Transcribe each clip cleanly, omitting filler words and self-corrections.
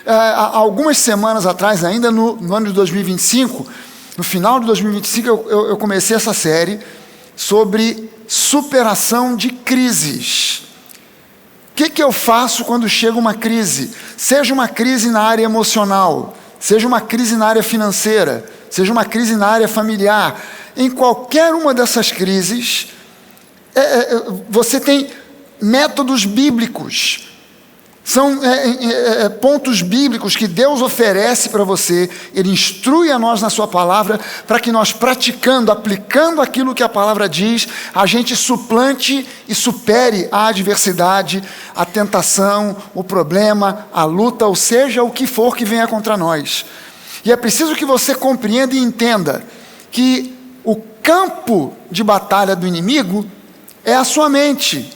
Há algumas semanas atrás, ainda no ano de 2025, no final de 2025, eu comecei essa série sobre superação de crises. O que eu faço quando chega uma crise? Seja uma crise na área emocional, seja uma crise na área financeira, seja uma crise na área familiar. Em qualquer uma dessas crises, você tem métodos bíblicos. São pontos bíblicos que Deus oferece para você. Ele instrui a nós na sua palavra, para que nós praticando, aplicando aquilo que a palavra diz, a gente suplante e supere a adversidade, a tentação, o problema, a luta, ou seja, o que for que venha contra nós. E é preciso que você compreenda e entenda que o campo de batalha do inimigo é a sua mente.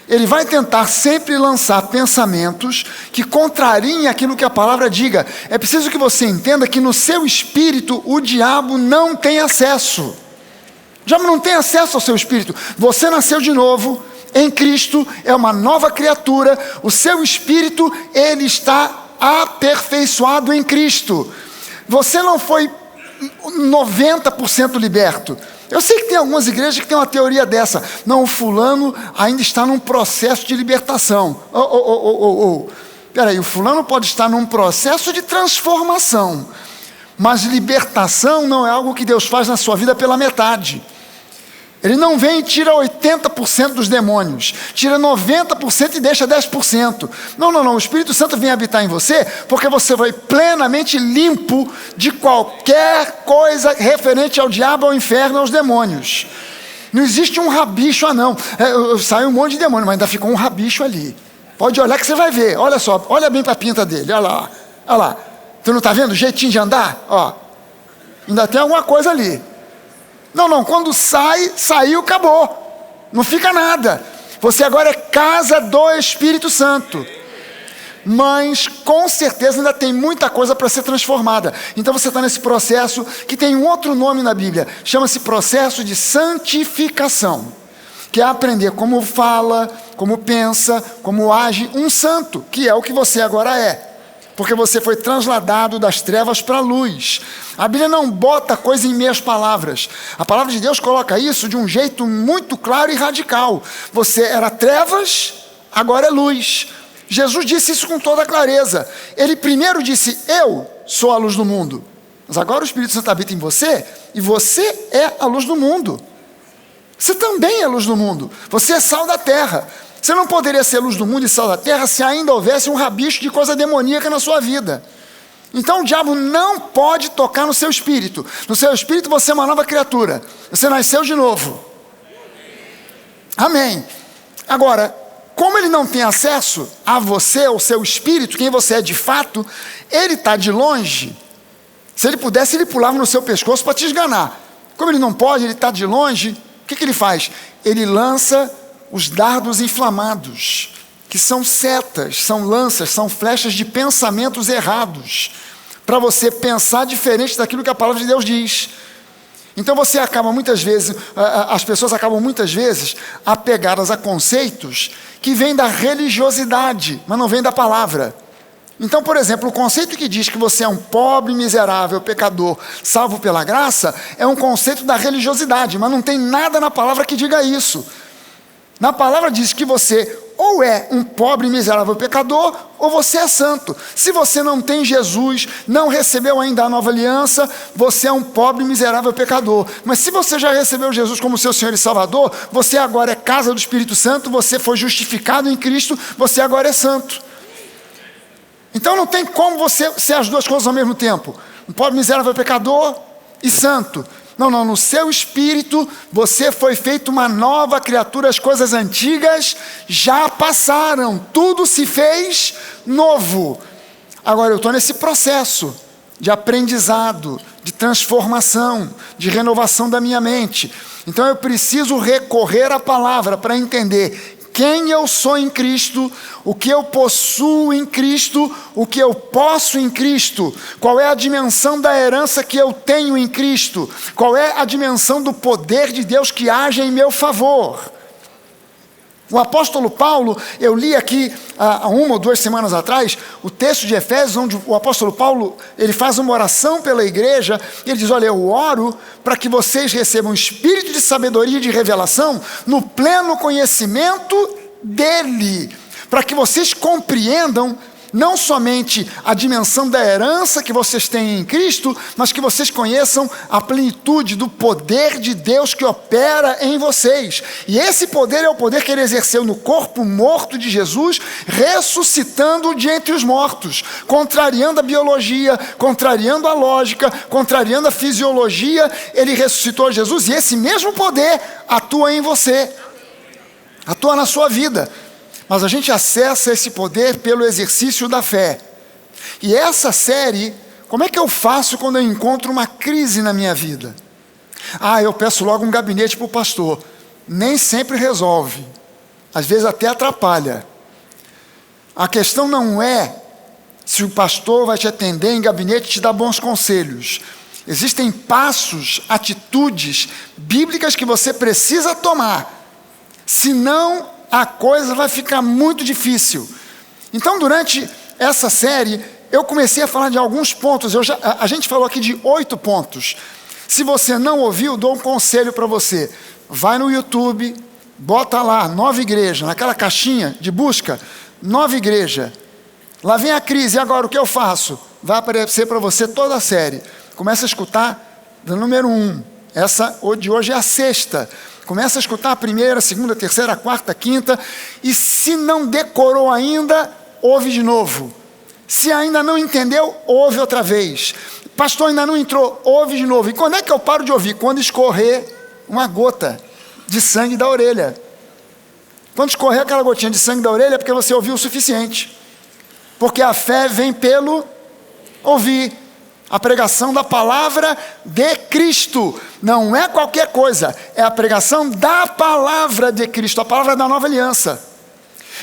Ele vai tentar sempre lançar pensamentos que contrariem aquilo que a palavra diga. É preciso que você entenda que no seu espírito o diabo não tem acesso. O diabo não tem acesso ao seu espírito. Você nasceu de novo em Cristo, é uma nova criatura. O seu espírito, ele está aperfeiçoado em Cristo. Você não foi 90% liberto. Eu sei que tem algumas igrejas que tem uma teoria dessa. Não, o fulano ainda está num processo de libertação. Peraí, o fulano pode estar num processo de transformação. Mas libertação não é algo que Deus faz na sua vida pela metade. Ele não vem e tira 80% dos demônios, tira 90% e deixa 10%. Não, o Espírito Santo vem habitar em você, porque você vai plenamente limpo de qualquer coisa referente ao diabo, ao inferno, aos demônios. Não existe um rabicho, saiu um monte de demônio, mas ainda ficou um rabicho ali. Pode olhar que você vai ver, olha só, olha bem para a pinta dele, olha lá. Tu não está vendo o jeitinho de andar? Ainda tem alguma coisa ali. Não, quando saiu, acabou. Não fica nada. Você agora é casa do Espírito Santo. Mas, com certeza, ainda tem muita coisa para ser transformada. Então você está nesse processo que tem um outro nome na Bíblia. Chama-se processo de santificação. Que é aprender como fala, como pensa, como age um santo. Que é o que você agora é. Porque você foi transladado das trevas para a luz. A Bíblia não bota coisa em meias palavras. A palavra de Deus coloca isso de um jeito muito claro e radical. Você era trevas, agora é luz. Jesus disse isso com toda clareza. Ele primeiro disse, eu sou a luz do mundo. Mas agora o Espírito Santo habita em você, e você é a luz do mundo. Você também é a luz do mundo. Você é sal da terra. Você não poderia ser luz do mundo e sal da terra se ainda houvesse um rabicho de coisa demoníaca na sua vida. Então o diabo não pode tocar no seu espírito. No seu espírito você é uma nova criatura. Você nasceu de novo. Amém. Agora, como ele não tem acesso a você, ao seu espírito, quem você é de fato, ele está de longe. Se ele pudesse, ele pulava no seu pescoço para te esganar. Como ele não pode, ele está de longe, o que ele faz? Ele lança os dardos inflamados, que são setas, são lanças, são flechas de pensamentos errados, para você pensar diferente daquilo que a palavra de Deus diz. Então você acaba muitas vezes, as pessoas acabam muitas vezes apegadas a conceitos que vêm da religiosidade, mas não vêm da palavra. Então, por exemplo, o conceito que diz que você é um pobre, miserável, pecador, salvo pela graça, é um conceito da religiosidade, mas não tem nada na palavra que diga isso. Na palavra diz que você ou é um pobre, miserável pecador, ou você é santo. Se você não tem Jesus, não recebeu ainda a nova aliança, você é um pobre, miserável pecador. Mas se você já recebeu Jesus como seu Senhor e Salvador, você agora é casa do Espírito Santo, você foi justificado em Cristo, você agora é santo. Então não tem como você ser as duas coisas ao mesmo tempo. Um pobre, miserável pecador e santo. Não, no seu espírito você foi feito uma nova criatura, as coisas antigas já passaram, tudo se fez novo. Agora eu estou nesse processo de aprendizado, de transformação, de renovação da minha mente. Então eu preciso recorrer à palavra para entender quem eu sou em Cristo, o que eu possuo em Cristo, o que eu posso em Cristo, qual é a dimensão da herança que eu tenho em Cristo, qual é a dimensão do poder de Deus que age em meu favor. O apóstolo Paulo, eu li aqui há 1 ou 2 semanas atrás, o texto de Efésios, onde o apóstolo Paulo, ele faz uma oração pela igreja, e ele diz, olha, eu oro para que vocês recebam espírito de sabedoria e de revelação no pleno conhecimento dele, para que vocês compreendam não somente a dimensão da herança que vocês têm em Cristo, mas que vocês conheçam a plenitude do poder de Deus que opera em vocês. E esse poder é o poder que ele exerceu no corpo morto de Jesus, ressuscitando-o de entre os mortos, contrariando a biologia, contrariando a lógica, contrariando a fisiologia. Ele ressuscitou Jesus e esse mesmo poder atua em você, atua na sua vida. Mas a gente acessa esse poder pelo exercício da fé. E essa série, como é que eu faço quando eu encontro uma crise na minha vida? Eu peço logo um gabinete para o pastor. Nem sempre resolve. Às vezes até atrapalha. A questão não é se o pastor vai te atender em gabinete e te dar bons conselhos. Existem passos, atitudes bíblicas que você precisa tomar. Senão a coisa vai ficar muito difícil. Então, durante essa série, eu comecei a falar de alguns pontos. A gente falou aqui de 8 pontos. Se você não ouviu, dou um conselho para você. Vai no YouTube, bota lá, Nova Igreja, naquela caixinha de busca, Nova Igreja. Lá vem a crise, e agora o que eu faço? Vai aparecer para você toda a série. Começa a escutar do número 1. Essa de hoje é a 6ª. Começa a escutar a 1ª, 2ª, 3ª, 4ª, 5ª, e se não decorou ainda, ouve de novo. Se ainda não entendeu, ouve outra vez. Pastor, ainda não entrou, ouve de novo. E quando é que eu paro de ouvir? Quando escorrer uma gota de sangue da orelha. Quando escorrer aquela gotinha de sangue da orelha, é porque você ouviu o suficiente. Porque a fé vem pelo ouvir. A pregação da palavra de Cristo, não é qualquer coisa, é a pregação da palavra de Cristo, a palavra da nova aliança.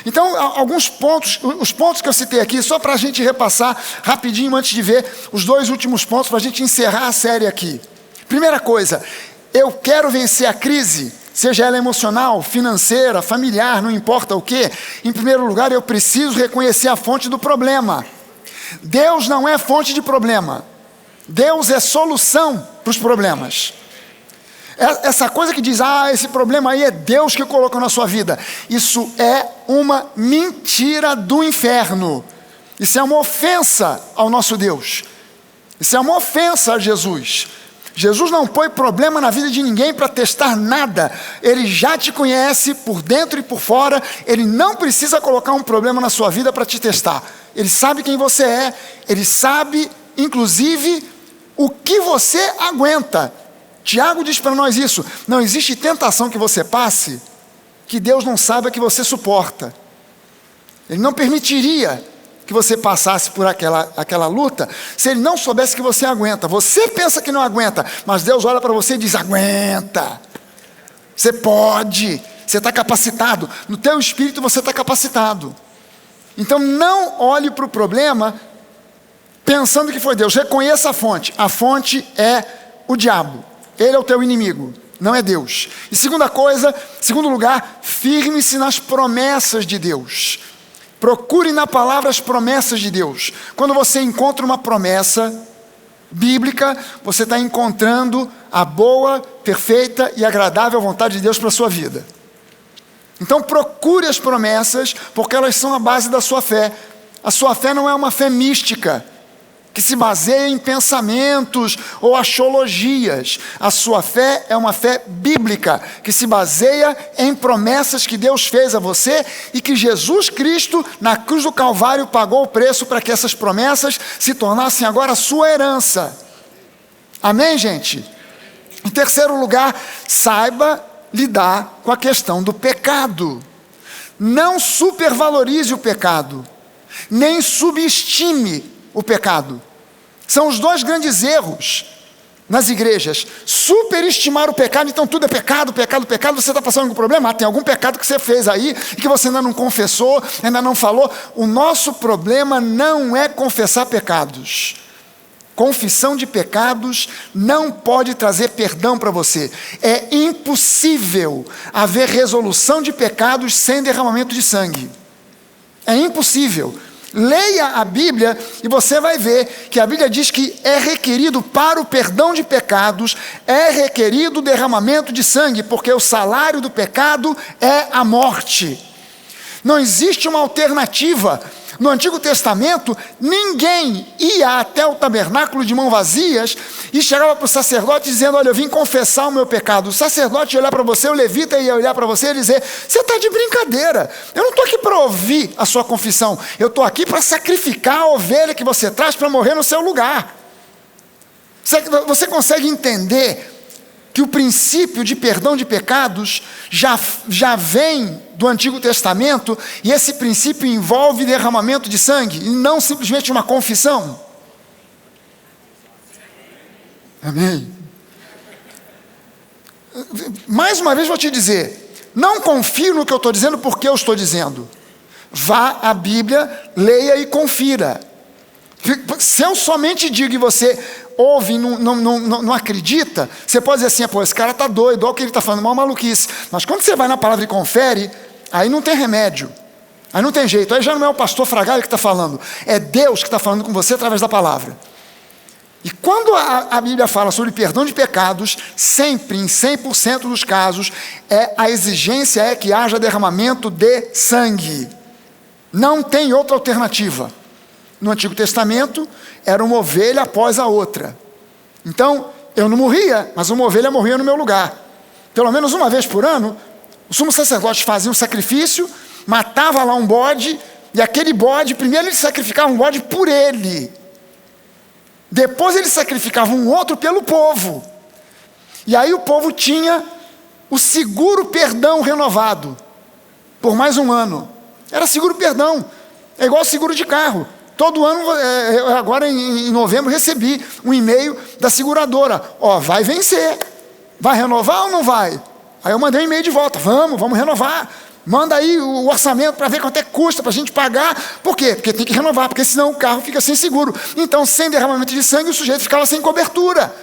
Então, alguns pontos, os pontos que eu citei aqui, só para a gente repassar rapidinho antes de ver os 2 últimos pontos, para a gente encerrar a série aqui. Primeira coisa, eu quero vencer a crise, seja ela emocional, financeira, familiar, não importa o que. Em primeiro lugar, eu preciso reconhecer a fonte do problema. Deus não é fonte de problema. Deus é solução para os problemas. Essa coisa que diz, esse problema aí é Deus que colocou na sua vida. Isso é uma mentira do inferno. Isso é uma ofensa ao nosso Deus. Isso é uma ofensa a Jesus. Jesus não põe problema na vida de ninguém para testar nada. Ele já te conhece por dentro e por fora. Ele não precisa colocar um problema na sua vida para te testar. Ele sabe quem você é. Ele sabe, inclusive, o que você aguenta. Tiago diz para nós isso. Não existe tentação que você passe que Deus não saiba que você suporta. Ele não permitiria que você passasse por aquela luta se ele não soubesse que você aguenta. Você pensa que não aguenta, mas Deus olha para você e diz, aguenta. Você pode. Você está capacitado. No teu espírito você está capacitado. Então não olhe para o problema pensando que foi Deus. Reconheça a fonte. A fonte é o diabo. Ele é o teu inimigo, não é Deus. E segundo lugar, firme-se nas promessas de Deus. Procure na palavra as promessas de Deus. Quando você encontra uma promessa bíblica, você está encontrando a boa, perfeita e agradável vontade de Deus para a sua vida. Então procure as promessas, porque elas são a base da sua fé. A sua fé não é uma fé mística, que se baseia em pensamentos ou axiologias. A sua fé é uma fé bíblica, que se baseia em promessas que Deus fez a você e que Jesus Cristo, na cruz do Calvário, pagou o preço para que essas promessas se tornassem agora a sua herança. Amém, gente? Em terceiro lugar, saiba lidar com a questão do pecado. Não supervalorize o pecado, nem subestime o pecado. São os 2 grandes erros nas igrejas. Superestimar o pecado, então tudo é pecado, pecado, pecado. Você está passando algum problema? Tem algum pecado que você fez aí e que você ainda não confessou, ainda não falou. O nosso problema não é confessar pecados. Confissão de pecados não pode trazer perdão para você. É impossível haver resolução de pecados sem derramamento de sangue. É impossível. Leia a Bíblia e você vai ver que a Bíblia diz que é requerido para o perdão de pecados, é requerido o derramamento de sangue, porque o salário do pecado é a morte. Não existe uma alternativa. No Antigo Testamento, ninguém ia até o tabernáculo de mãos vazias e chegava para o sacerdote dizendo: olha, eu vim confessar o meu pecado. O sacerdote ia olhar para você, o levita ia olhar para você e dizer: você está de brincadeira, eu não estou aqui para ouvir a sua confissão, eu estou aqui para sacrificar a ovelha que você traz para morrer no seu lugar. Você consegue entender que o princípio de perdão de pecados já vem do Antigo Testamento, e esse princípio envolve derramamento de sangue, e não simplesmente uma confissão? Amém? Mais uma vez vou te dizer, não confie no que eu estou dizendo porque eu estou dizendo. Vá à Bíblia, leia e confira. Se eu somente digo e você ouve e não acredita, você pode dizer assim: pô, esse cara está doido, olha o que ele está falando, mal maluquice. Mas quando você vai na palavra e confere, aí não tem remédio, aí não tem jeito, aí já não é o pastor Fragalho que está falando, é Deus que está falando com você através da palavra. E quando a Bíblia fala sobre perdão de pecados, sempre, em 100% dos casos, a exigência é que haja derramamento de sangue. Não tem outra alternativa. No Antigo Testamento, era uma ovelha após a outra. Então, eu não morria, mas uma ovelha morria no meu lugar. Pelo menos uma vez por ano, o sumo sacerdote fazia um sacrifício, matava lá um bode, e aquele bode, primeiro ele sacrificava um bode por ele. Depois ele sacrificava um outro pelo povo. E aí o povo tinha o seguro perdão renovado, por mais um ano. Era seguro perdão, é igual seguro de carro. Todo ano, agora em novembro, recebi um e-mail da seguradora: ó, vai vencer, vai renovar ou não vai? Aí eu mandei um e-mail de volta: vamos renovar, manda aí o orçamento para ver quanto é que custa para a gente pagar. Por quê? Porque tem que renovar, porque senão o carro fica sem seguro. Então, sem derramamento de sangue, o sujeito ficava sem cobertura,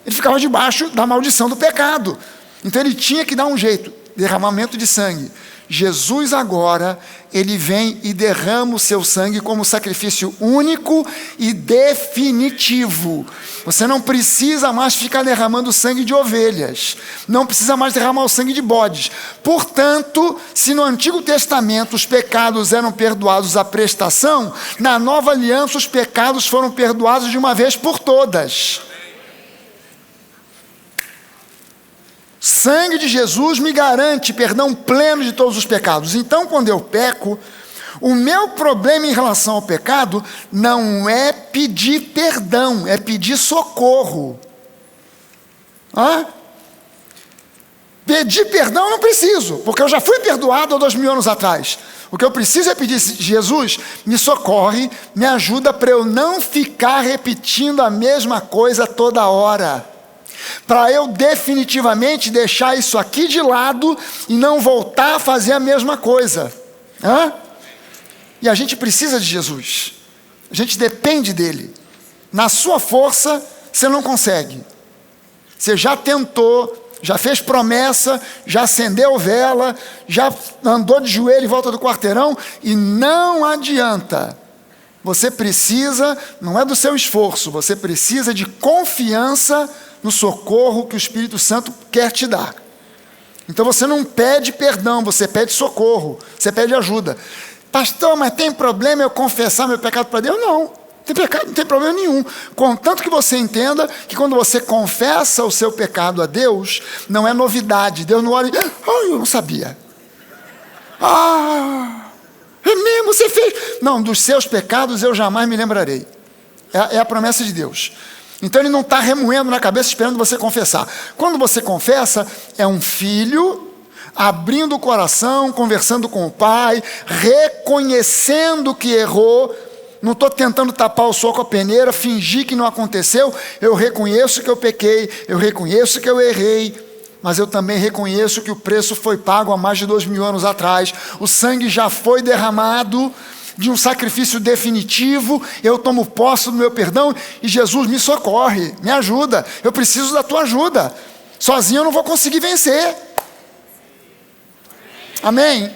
ele ficava debaixo da maldição do pecado. Então ele tinha que dar um jeito, derramamento de sangue. Jesus agora, ele vem e derrama o seu sangue como sacrifício único e definitivo. Você não precisa mais ficar derramando sangue de ovelhas, não precisa mais derramar o sangue de bodes. Portanto, se no Antigo Testamento os pecados eram perdoados à prestação, na Nova Aliança os pecados foram perdoados de uma vez por todas. Sangue de Jesus me garante perdão pleno de todos os pecados. Então, quando eu peco, o meu problema em relação ao pecado não é pedir perdão, é pedir socorro. Pedir perdão eu não preciso, porque eu já fui perdoado há 2000 anos atrás. O que eu preciso é pedir: Jesus, me socorre, me ajuda para eu não ficar repetindo a mesma coisa toda hora, para eu definitivamente deixar isso aqui de lado e não voltar a fazer a mesma coisa. E a gente precisa de Jesus, a gente depende dele. Na sua força você não consegue. Você já tentou, já fez promessa, já acendeu vela, já andou de joelho em volta do quarteirão e não adianta. Você precisa, não é do seu esforço, você precisa de confiança no socorro que o Espírito Santo quer te dar. Então você não pede perdão, você pede socorro, você pede ajuda. Pastor, mas tem problema eu confessar meu pecado para Deus? Não, não tem problema nenhum. Contanto que você entenda que quando você confessa o seu pecado a Deus, não é novidade. Deus não olha e eu não sabia. É mesmo, você fez? Não, dos seus pecados eu jamais me lembrarei. É a promessa de Deus. Então ele não está remoendo na cabeça esperando você confessar. Quando você confessa, é um filho abrindo o coração, conversando com o pai, reconhecendo que errou. Não estou tentando tapar o sol com a peneira, fingir que não aconteceu. Eu reconheço que eu pequei, eu reconheço que eu errei, mas eu também reconheço que o preço foi pago há mais de 2000 anos atrás. O sangue já foi derramado. de um sacrifício definitivo, eu tomo posse do meu perdão e Jesus me socorre, me ajuda. Eu preciso da tua ajuda. Sozinho eu não vou conseguir vencer. Amém?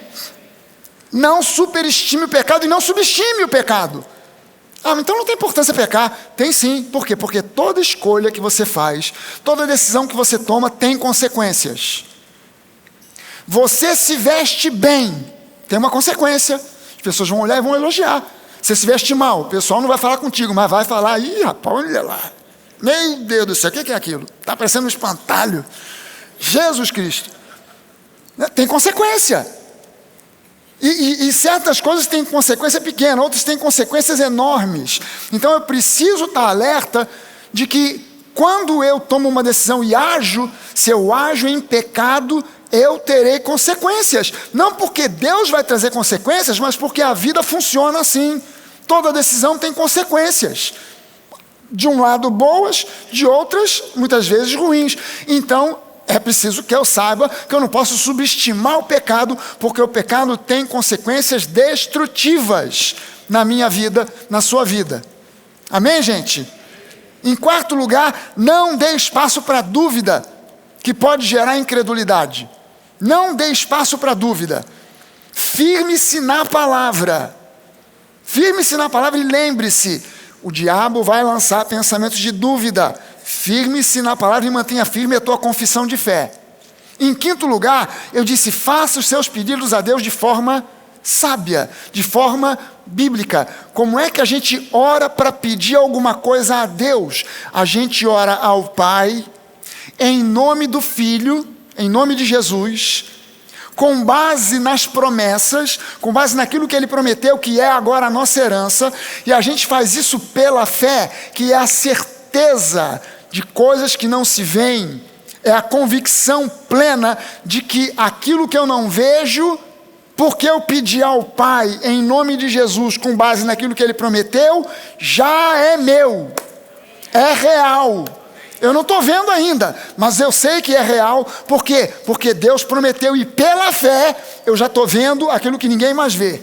Não superestime o pecado e não subestime o pecado. Então não tem importância pecar. Tem sim. Por quê? Porque toda escolha que você faz, toda decisão que você toma tem consequências. Você se veste bem, tem uma consequência. As pessoas vão olhar e vão elogiar. Você se veste mal, o pessoal não vai falar contigo, mas vai falar, ih, rapaz, olha lá. Meu Deus do céu, o que é aquilo? Está parecendo um espantalho. Jesus Cristo. Tem consequência. E certas coisas têm consequência pequena, outras têm consequências enormes. Então eu preciso estar alerta de que quando eu tomo uma decisão e ajo, se eu ajo em pecado, eu terei consequências. Não porque Deus vai trazer consequências, mas porque a vida funciona assim. Toda decisão tem consequências. De um lado boas, de outras muitas vezes ruins. Então é preciso que eu saiba que eu não posso subestimar o pecado, porque o pecado tem consequências destrutivas na minha vida, na sua vida. Amém, gente? Em quarto lugar, não dê espaço para dúvida, que pode gerar incredulidade. Não dê espaço para dúvida. Firme-se na palavra. Firme-se na palavra e lembre-se, o diabo vai lançar pensamentos de dúvida. Firme-se na palavra e mantenha firme a tua confissão de fé. Em quinto lugar, eu disse, faça os seus pedidos a Deus de forma sábia, de forma bíblica. Como é que a gente ora para pedir alguma coisa a Deus? A gente ora ao Pai, em nome do Filho, em nome de Jesus, com base nas promessas, com base naquilo que Ele prometeu, que é agora a nossa herança, e a gente faz isso pela fé, que é a certeza de coisas que não se veem, é a convicção plena de que aquilo que eu não vejo, porque eu pedi ao Pai, em nome de Jesus, com base naquilo que Ele prometeu, já é meu, é real. Eu não estou vendo ainda, mas eu sei que é real. Por quê? Porque Deus prometeu e pela fé eu já estou vendo aquilo que ninguém mais vê.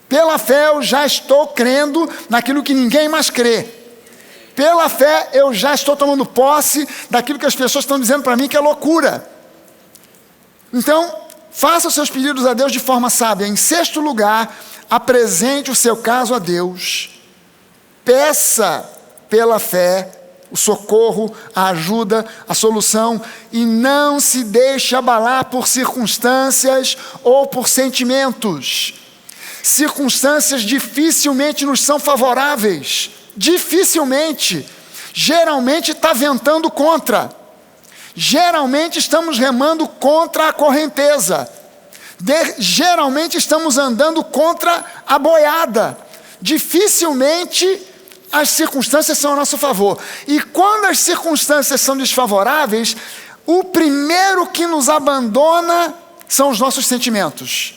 Pela fé eu já estou crendo naquilo que ninguém mais crê. Pela fé eu já estou tomando posse daquilo que as pessoas estão dizendo para mim que é loucura. Então, faça os seus pedidos a Deus de forma sábia. Em sexto lugar, apresente o seu caso a Deus. Peça pela fé o socorro, a ajuda, a solução, e não se deixe abalar por circunstâncias ou por sentimentos. Circunstâncias dificilmente nos são favoráveis. Dificilmente. Geralmente está ventando contra. Geralmente estamos remando contra a correnteza. Geralmente estamos andando contra a boiada. Dificilmente as circunstâncias são a nosso favor. E quando as circunstâncias são desfavoráveis, o primeiro que nos abandona são os nossos sentimentos.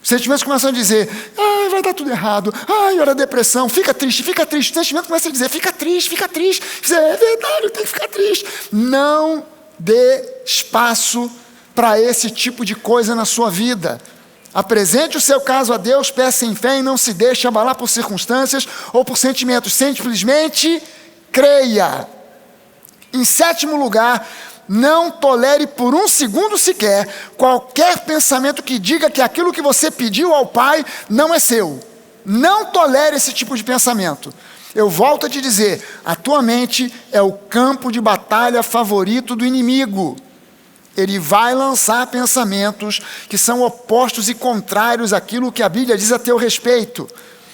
Os sentimentos começam a dizer, vai dar tudo errado, olha a depressão, fica triste. O sentimento começa a dizer, fica triste. É verdade, eu tenho que ficar triste. Não dê espaço para esse tipo de coisa na sua vida. Apresente o seu caso a Deus, peça em fé e não se deixe abalar por circunstâncias ou por sentimentos. Simplesmente creia. Em sétimo lugar, não tolere por um segundo sequer qualquer pensamento que diga que aquilo que você pediu ao Pai não é seu. Não tolere esse tipo de pensamento. Eu volto a te dizer, a tua mente é o campo de batalha favorito do inimigo. Ele vai lançar pensamentos que são opostos e contrários àquilo que a Bíblia diz a teu respeito.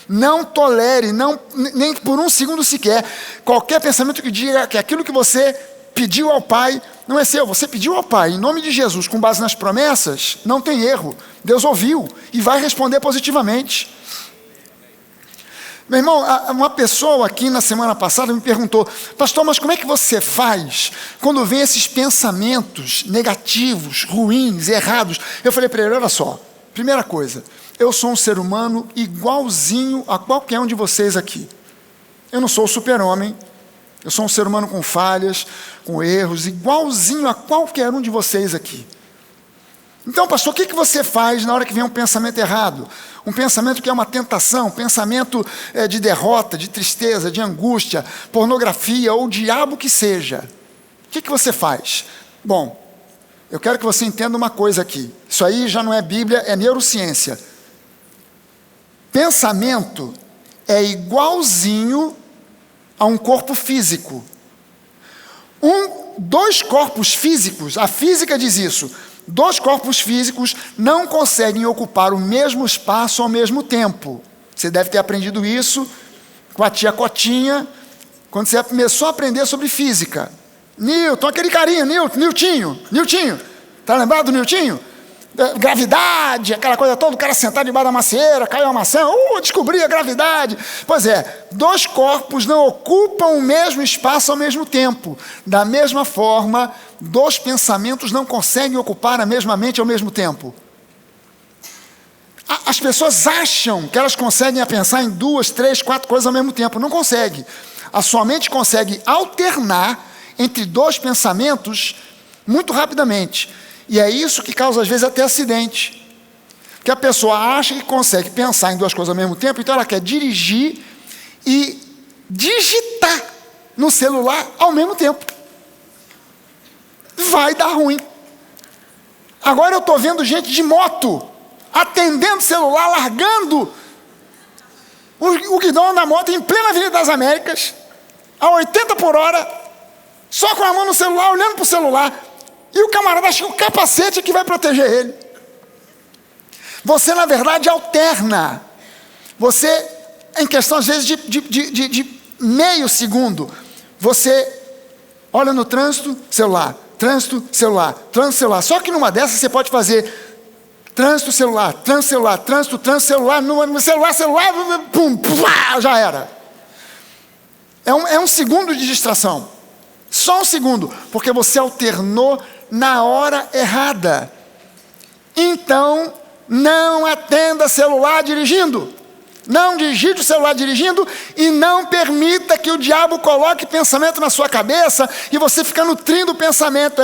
Não tolere, nem por um segundo sequer, qualquer pensamento que diga que aquilo que você pediu ao Pai não é seu. Você pediu ao Pai, em nome de Jesus, com base nas promessas, não tem erro. Deus ouviu e vai responder positivamente. Meu irmão, uma pessoa aqui na semana passada me perguntou, pastor, mas como é que você faz quando vem esses pensamentos negativos, ruins, errados? Eu falei para ele, olha só, primeira coisa, eu sou um ser humano igualzinho a qualquer um de vocês aqui. Eu não sou o super-homem, eu sou um ser humano com falhas, com erros, igualzinho a qualquer um de vocês aqui. Então, pastor, o que você faz na hora que vem um pensamento errado? Um pensamento que é uma tentação, um pensamento de derrota, de tristeza, de angústia, pornografia ou o diabo que seja. O que você faz? Bom, eu quero que você entenda uma coisa aqui. Isso aí já não é Bíblia, é neurociência. Pensamento é igualzinho a um corpo físico. Dois corpos físicos, a física diz isso, 2 corpos físicos não conseguem ocupar o mesmo espaço ao mesmo tempo. Você deve ter aprendido isso com a tia Cotinha, quando você começou a aprender sobre física. Newton, aquele carinha, Newtinho. Tá lembrado do Newtinho? Gravidade, aquela coisa toda, o cara sentado debaixo da macieira, caiu a maçã, descobri a gravidade. Pois é, 2 corpos não ocupam o mesmo espaço ao mesmo tempo. Da mesma forma, 2 pensamentos não conseguem ocupar a mesma mente ao mesmo tempo. As pessoas acham que elas conseguem pensar em 2, 3, 4 coisas ao mesmo tempo. Não consegue. A sua mente consegue alternar entre 2 pensamentos muito rapidamente. E é isso que causa, às vezes, até acidente. Porque a pessoa acha que consegue pensar em 2 coisas ao mesmo tempo, então ela quer dirigir e digitar no celular ao mesmo tempo. Vai dar ruim. Agora eu estou vendo gente de moto, atendendo o celular, largando o guidão da moto em plena Avenida das Américas, a 80 por hora, só com a mão no celular, olhando para o celular. E o camarada acha que o capacete é que vai proteger ele. Você, na verdade, alterna. Você, em questão, às vezes, de meio segundo, você olha no trânsito, celular. Trânsito, celular. Trânsito, celular. Só que numa dessas você pode fazer trânsito, celular. Trânsito, celular. Trânsito, celular. No celular, pum, já era. É um segundo de distração. Só um segundo, porque você alternou na hora errada. Então, não atenda celular dirigindo. Não digite o celular dirigindo e não permita que o diabo coloque pensamento na sua cabeça e você fica nutrindo o pensamento.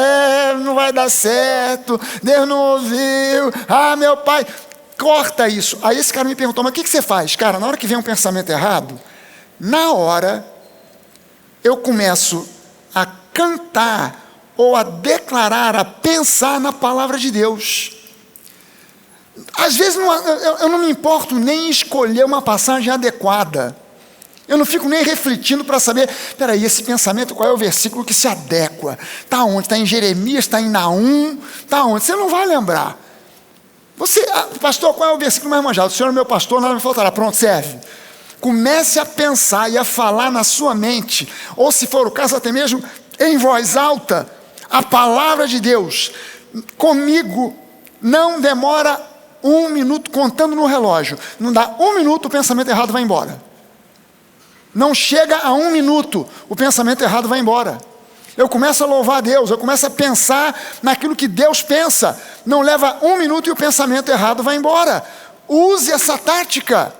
Não vai dar certo, Deus não ouviu, meu pai. Corta isso. Aí esse cara me perguntou, mas o que você faz? Cara, na hora que vem um pensamento errado, na hora eu começo a cantar ou a declarar, a pensar na palavra de Deus. Às vezes eu não me importo nem escolher uma passagem adequada. Eu não fico nem refletindo para saber, peraí, esse pensamento, qual é o versículo que se adequa? Está onde? Está em Jeremias, está em Naum, está onde? Você não vai lembrar. Pastor, qual é o versículo mais manjado? O Senhor é meu pastor, nada me faltará. Pronto, serve. Comece a pensar e a falar na sua mente, ou se for o caso até mesmo em voz alta, a palavra de Deus. Comigo não demora 1 minuto, contando no relógio. Não dá 1 minuto, o pensamento errado vai embora. Não chega a 1 minuto, o pensamento errado vai embora. Eu começo a louvar a Deus, eu começo a pensar naquilo que Deus pensa. Não leva 1 minuto e o pensamento errado vai embora. Use essa tática.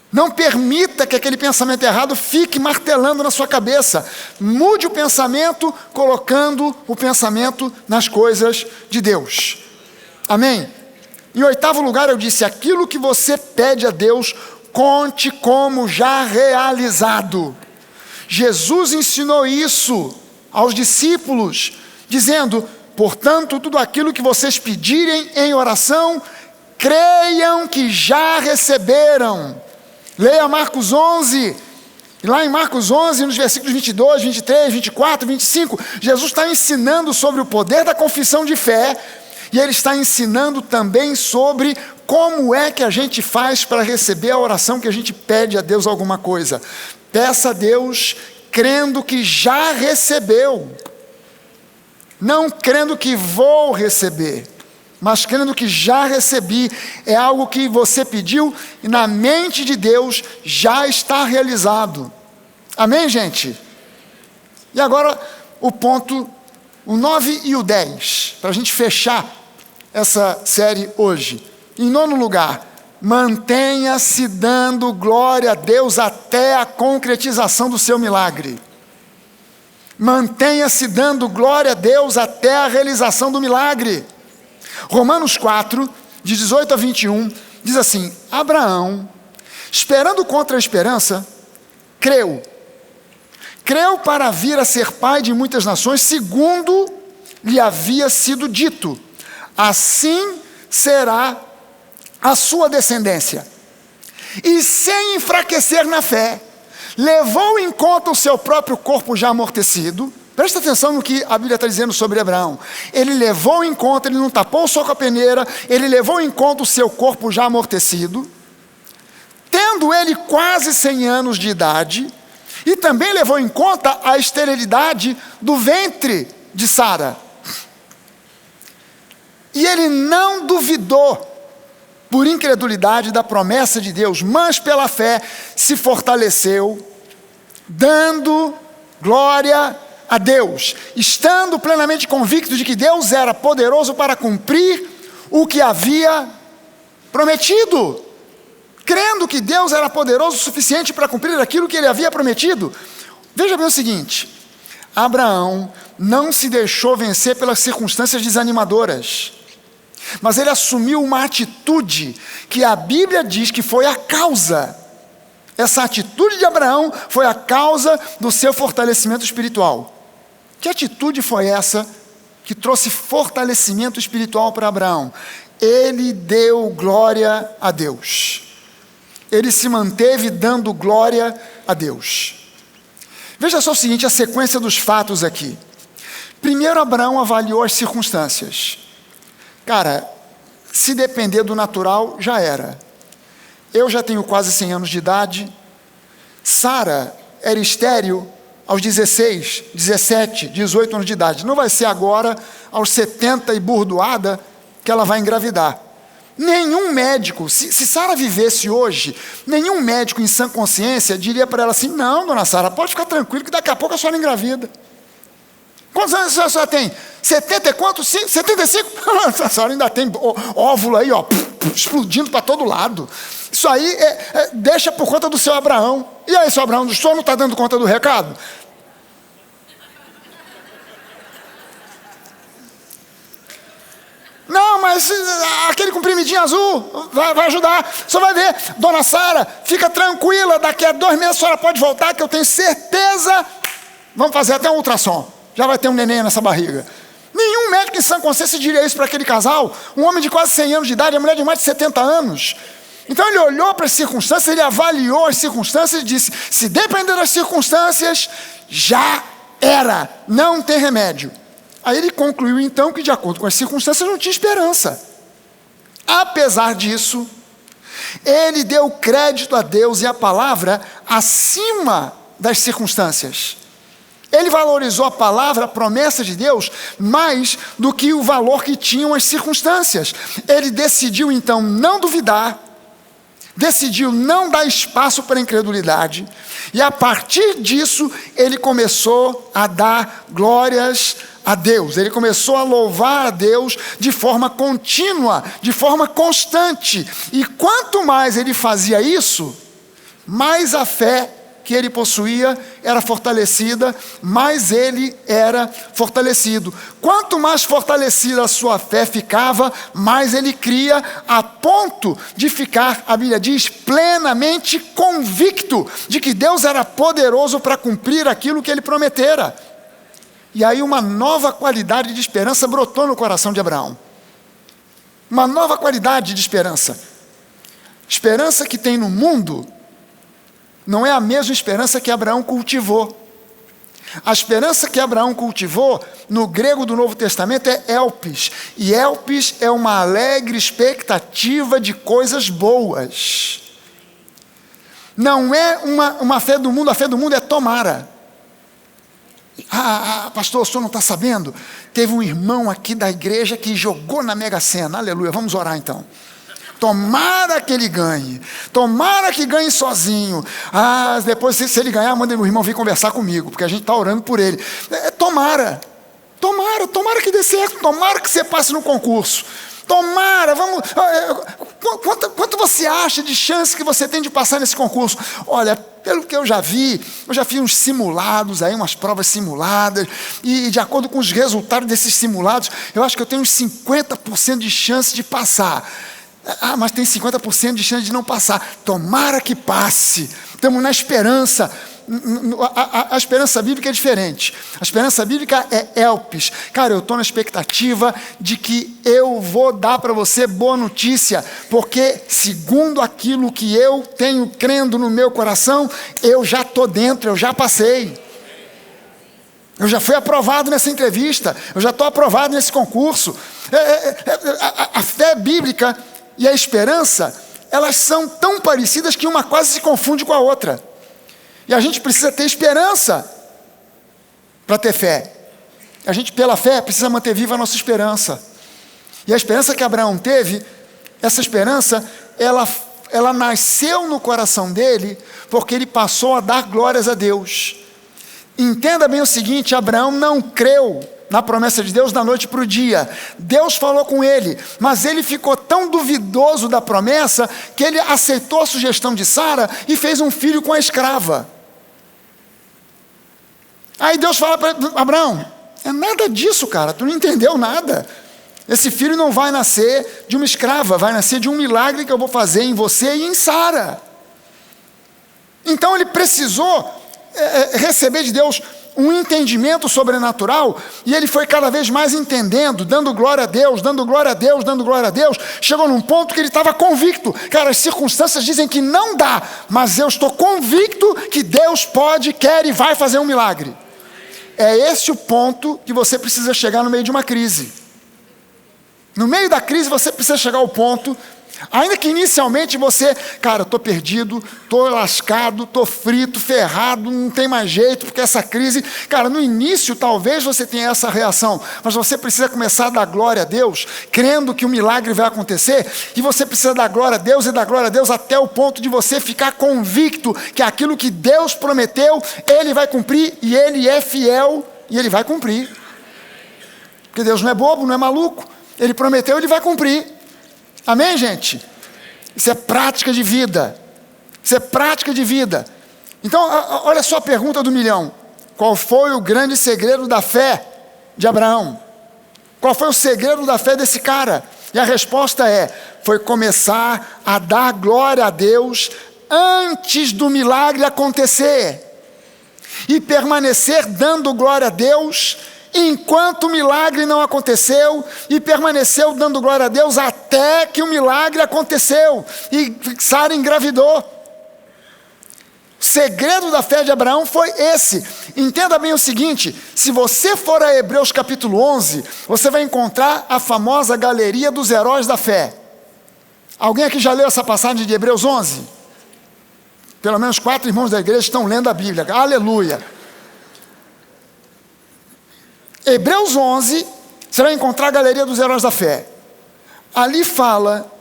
Não permita que aquele pensamento errado fique martelando na sua cabeça. Mude o pensamento, colocando o pensamento nas coisas de Deus. Amém? Em 8º lugar, eu disse, aquilo que você pede a Deus, conte como já realizado. Jesus ensinou isso aos discípulos, dizendo, portanto, tudo aquilo que vocês pedirem em oração, creiam que já receberam. Leia Marcos 11, e lá em Marcos 11, nos versículos 22, 23, 24, 25, Jesus está ensinando sobre o poder da confissão de fé, e Ele está ensinando também sobre como é que a gente faz para receber a oração que a gente pede a Deus alguma coisa. Peça a Deus crendo que já recebeu, não crendo que vou receber, mas crendo que já recebi. É algo que você pediu e na mente de Deus já está realizado. Amém, gente? E agora o ponto, o 9 e o 10, para a gente fechar essa série hoje. Em 9º lugar, mantenha-se dando glória a Deus até a concretização do seu milagre. Mantenha-se dando glória a Deus até a realização do milagre. Romanos 4, de 18 a 21, diz assim: Abraão, esperando contra a esperança, creu para vir a ser pai de muitas nações, segundo lhe havia sido dito, assim será a sua descendência. E sem enfraquecer na fé, levou em conta o seu próprio corpo já amortecido. Presta atenção no que a Bíblia está dizendo sobre Abraão. Ele levou em conta, ele não tapou o sol com a peneira, ele levou em conta o seu corpo já amortecido, tendo ele quase 100 anos de idade, e também levou em conta a esterilidade do ventre de Sara. E ele não duvidou, por incredulidade, da promessa de Deus, mas pela fé se fortaleceu, dando glória a Deus, estando plenamente convicto de que Deus era poderoso para cumprir o que havia prometido. Crendo que Deus era poderoso o suficiente para cumprir aquilo que ele havia prometido. Veja bem o seguinte: Abraão não se deixou vencer pelas circunstâncias desanimadoras, mas ele assumiu uma atitude que a Bíblia diz que foi a causa. Essa atitude de Abraão foi a causa do seu fortalecimento espiritual. Que atitude foi essa que trouxe fortalecimento espiritual para Abraão? Ele deu glória a Deus. Ele se manteve dando glória a Deus. Veja só o seguinte, a sequência dos fatos aqui. Primeiro, Abraão avaliou as circunstâncias. Cara, se depender do natural, já era. Eu já tenho quase 100 anos de idade. Sara era estéril aos 16, 17, 18 anos de idade. Não vai ser agora, aos 70 e burdoada, que ela vai engravidar. Nenhum médico, se Sara vivesse hoje, nenhum médico em sã consciência diria para ela assim: não, dona Sara, pode ficar tranquilo que daqui a pouco a senhora engravida. Quantos anos a senhora tem? 70 e quanto? 75? A senhora ainda tem óvulo aí, ó, explodindo para todo lado. Isso aí deixa por conta do seu Abraão. E aí, seu Abraão, o senhor não está dando conta do recado? Não, mas aquele comprimidinho azul vai ajudar. Você vai ver, dona Sara, fica tranquila, daqui a 2 meses a senhora pode voltar, que eu tenho certeza. Vamos fazer até um ultrassom, já vai ter um neném nessa barriga. Nenhum médico em sã consciência diria isso para aquele casal. Um homem de quase 100 anos de idade, a mulher de mais de 70 anos. Então ele olhou para as circunstâncias, ele avaliou as circunstâncias e disse: se depender das circunstâncias, já era, não tem remédio. Aí ele concluiu então que, de acordo com as circunstâncias, não tinha esperança. Apesar disso, ele deu crédito a Deus e a palavra acima das circunstâncias. Ele valorizou a palavra, a promessa de Deus, mais do que o valor que tinham as circunstâncias. Ele decidiu então não duvidar, decidiu não dar espaço para a incredulidade, e a partir disso ele começou a dar glórias a Deus. Ele começou a louvar a Deus de forma contínua, de forma constante. E quanto mais ele fazia isso, mais a fé que ele possuía era fortalecida, mais ele era fortalecido. Quanto mais fortalecida a sua fé ficava, mais ele cria, a ponto de ficar, a Bíblia diz, plenamente convicto de que Deus era poderoso para cumprir aquilo que ele prometera. E aí uma nova qualidade de esperança brotou no coração de Abraão. Uma nova qualidade de esperança. Esperança que tem no mundo não é a mesma esperança que Abraão cultivou. A esperança que Abraão cultivou, no grego do Novo Testamento, é elpis. E elpis é uma alegre expectativa de coisas boas. Não é uma fé do mundo, a fé do mundo é tomara. Pastor, o senhor não está sabendo? Teve um irmão aqui da igreja que jogou na Mega Sena. Aleluia, vamos orar então. Tomara que ele ganhe. Tomara que ganhe sozinho. Depois, se ele ganhar, manda o irmão vir conversar comigo, porque a gente está orando por ele. Tomara que dê certo. Tomara que você passe no concurso. Tomara, vamos. quanto você acha de chance que você tem de passar nesse concurso? Olha, pelo que eu já fiz uns simulados aí, umas provas simuladas, e de acordo com os resultados desses simulados, eu acho que eu tenho uns 50% de chance de passar. Ah, mas tem 50% de chance de não passar. Tomara que passe. Estamos na esperança. A esperança bíblica é diferente. A esperança bíblica é elpis. Cara, eu estou na expectativa de que eu vou dar para você boa notícia, porque segundo aquilo que eu tenho crendo no meu coração, eu já estou dentro, eu já passei. Eu já fui aprovado nessa entrevista, eu já estou aprovado nesse concurso. A fé bíblica e a esperança, elas são tão parecidas que uma quase se confunde com a outra. E a gente precisa ter esperança para ter fé. A gente, pela fé, precisa manter viva a nossa esperança. E a esperança que Abraão teve, essa esperança, ela nasceu no coração dele, porque ele passou a dar glórias a Deus. Entenda bem o seguinte, Abraão não creu na promessa de Deus da noite para o dia. Deus falou com ele, mas ele ficou tão duvidoso da promessa, que ele aceitou a sugestão de Sara e fez um filho com a escrava. Aí Deus fala para Abraão, é nada disso, cara, tu não entendeu nada. Esse filho não vai nascer de uma escrava, vai nascer de um milagre que eu vou fazer em você e em Sara. Então ele precisou receber de Deus um entendimento sobrenatural, e ele foi cada vez mais entendendo, dando glória a Deus, dando glória a Deus, dando glória a Deus. Chegou num ponto que ele estava convicto. Cara, as circunstâncias dizem que não dá, mas eu estou convicto que Deus pode, quer e vai fazer um milagre. É esse o ponto que você precisa chegar no meio de uma crise. No meio da crise você precisa chegar ao ponto, ainda que inicialmente você, cara, estou perdido, estou lascado, estou frito, ferrado, não tem mais jeito, porque essa crise, cara, no início talvez você tenha essa reação, mas você precisa começar a dar glória a Deus, crendo que o milagre vai acontecer, e você precisa dar glória a Deus e dar glória a Deus até o ponto de você ficar convicto que aquilo que Deus prometeu, Ele vai cumprir, e Ele é fiel, e Ele vai cumprir. Porque Deus não é bobo, não é maluco, Ele prometeu, Ele vai cumprir. Amém, gente? Isso é prática de vida. Isso é prática de vida. Então, olha só a pergunta do milhão. Qual foi o grande segredo da fé de Abraão? Qual foi o segredo da fé desse cara? E a resposta foi começar a dar glória a Deus antes do milagre acontecer. E permanecer dando glória a Deus enquanto o milagre não aconteceu, e permaneceu dando glória a Deus até que o milagre aconteceu, e Sara engravidou. O segredo da fé de Abraão foi esse. Entenda bem o seguinte, se você for a Hebreus capítulo 11, você vai encontrar a famosa galeria dos heróis da fé. Alguém aqui já leu essa passagem de Hebreus 11? Pelo menos 4 irmãos da igreja estão lendo a Bíblia, aleluia. Hebreus 11, você vai encontrar a galeria dos heróis da fé. Ali fala